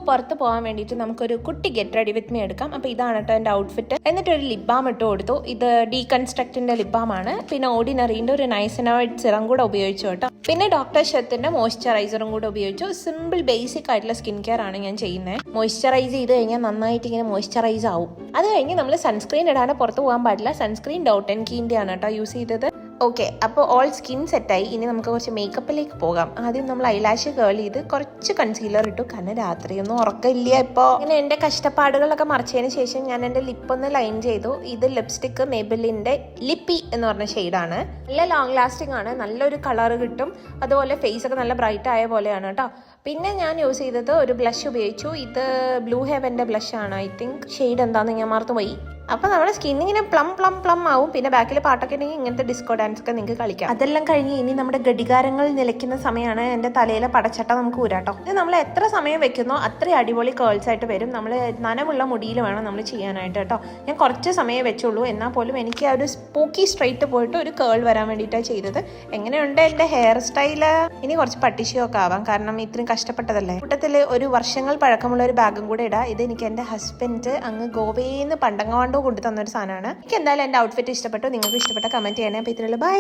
പുറത്ത് പോകാൻ വേണ്ടിയിട്ട് നമുക്കൊരു കുട്ടി ഗെറ്റ് റെഡി വിത്ത് മീ എടുക്കാം. അപ്പോൾ ഇതാണ് കേട്ടോ എൻ്റെ ഔട്ട്ഫിറ്റ്. എന്നിട്ട് ഒരു ലിപ് ബാം ഇട്ട് കൊടുത്തു. ഇത് ഡീകൺസ്ട്രക്റ്റിൻ്റെ ലിപ് ബാം ആണ്. പിന്നെ ഓർഡിനറിൻ്റെ ഒരു നൈസിനോയിഡ് സിറം കൂടെ ഉപയോഗിച്ചു കേട്ടോ. പിന്നെ ഡോക്ടർ ഷെത്തിന്റെ മോയ്സ്ചറൈസറും കൂടെ ഉപയോഗിച്ചു. സിമ്പിൾ ബേസിക് ആയിട്ടുള്ള സ്കിൻ കെയർ ആണ് ഞാൻ ചെയ്യുന്നത്. മോയ്സ്ചറൈസ് ചെയ്ത് കഴിഞ്ഞാൽ നന്നായിട്ട് ഇങ്ങനെ മോയ്സ്ചറൈസ് ആവും. അത് കഴിഞ്ഞ് നമ്മൾ സൺസ്ക്രീൻ ഇടാതെ പുറത്ത് പോകാൻ പാടില്ല. സൺസ്ക്രീൻ ഡോട്ട് ആൻഡ് കീൻ്റെ ആണ് കേട്ടോ യൂസ് ചെയ്തത്. ഓക്കെ, അപ്പോൾ ഓൾ സ്കിൻ സെറ്റായി. ഇനി നമുക്ക് കുറച്ച് മേക്കപ്പിലേക്ക് പോകാം. ആദ്യം നമ്മൾ ഐലാഷ് കേൾ ചെയ്ത് കുറച്ച് കൺസീലർ ഇട്ടു. കാരണം രാത്രിയൊന്നും ഉറക്കമില്ല ഇപ്പോൾ. ഇങ്ങനെ എൻ്റെ കഷ്ടപ്പാടുകളൊക്കെ മറച്ചതിന് ശേഷം ഞാൻ എൻ്റെ ലിപ്പൊന്ന് ലൈൻ ചെയ്തു. ഇത് ലിപ്സ്റ്റിക്ക് മേബിലിൻ്റെ ലിപ്പി എന്ന് പറഞ്ഞ ഷെയ്ഡാണ്. നല്ല ലോങ് ലാസ്റ്റിംഗ് ആണ്, നല്ലൊരു കളർ കിട്ടും. അതുപോലെ ഫേസ് ഒക്കെ നല്ല ബ്രൈറ്റ് ആയ പോലെയാണ് കേട്ടോ. പിന്നെ ഞാൻ യൂസ് ചെയ്തത് ഒരു ബ്ലഷ് ഉപയോഗിച്ചു. ഇത് ബ്ലൂ ഹെവൻ്റെ ബ്ലഷാണ്. ഐ തിങ്ക് ഷെയ്ഡ് എന്താണെന്ന് ഞാൻ മറന്നുപോയി. അപ്പോൾ നമ്മുടെ സ്കിന്നിങ്ങനെ പ്ലം ആവും. പിന്നെ ബാക്കിൽ പാട്ടൊക്കെ ഉണ്ടെങ്കിൽ ഇങ്ങനത്തെ ഡിസ്കോ ഡാൻസ് ഒക്കെ നിങ്ങൾക്ക് കളിക്കാം. അതെല്ലാം കഴിഞ്ഞ് ഇനി നമ്മുടെ ഘടികാരങ്ങൾ നിലയ്ക്കുന്ന സമയമാണ്. എൻ്റെ തലയിലെ പടച്ചട്ട നമുക്ക് ഊരാട്ടോ. ഇത് നമ്മൾ എത്ര സമയം വെക്കുന്നോ അത്രയും അടിപൊളി കേൾസ് ആയിട്ട് വരും. നമ്മൾ നനവുള്ള മുടിയിൽ വേണം നമ്മൾ ചെയ്യാനായിട്ട് കേട്ടോ. ഞാൻ കുറച്ച് സമയം വെച്ചുള്ളൂ, എന്നാൽ പോലും എനിക്ക് ആ ഒരു സ്പൂക്കി സ്ട്രെയിറ്റ് പോയിട്ട് ഒരു കേൾ വരാൻ വേണ്ടിയിട്ടാണ് ചെയ്തത്. എങ്ങനെയുണ്ട് എൻ്റെ ഹെയർ സ്റ്റൈല്? ഇനി കുറച്ച് പട്ടിഷിയൊക്കെ ആവാം, കാരണം ഇത്രയും കഷ്ടപ്പെട്ടതല്ലേ. കൂട്ടത്തിൽ ഒരു വർഷങ്ങൾ പഴക്കമുള്ള ഒരു ബാഗും കൂടെ ഇടാം. ഇത് എനിക്ക് എൻ്റെ ഹസ്ബൻഡ് അങ്ങ് ഗോവയിൽ നിന്ന് കൊണ്ടു തന്നൊരു സാധനമാണ്. എനിക്ക് എന്തായാലും എൻ്റെ ഔട്ട്ഫിറ്റ് ഇഷ്ടപ്പെട്ടു. നിങ്ങൾക്ക് ഇഷ്ടപ്പെട്ട കമൻറ്റ് ചെയ്യണേ. അപ്പോൾ ഇതിനുള്ള ബൈ.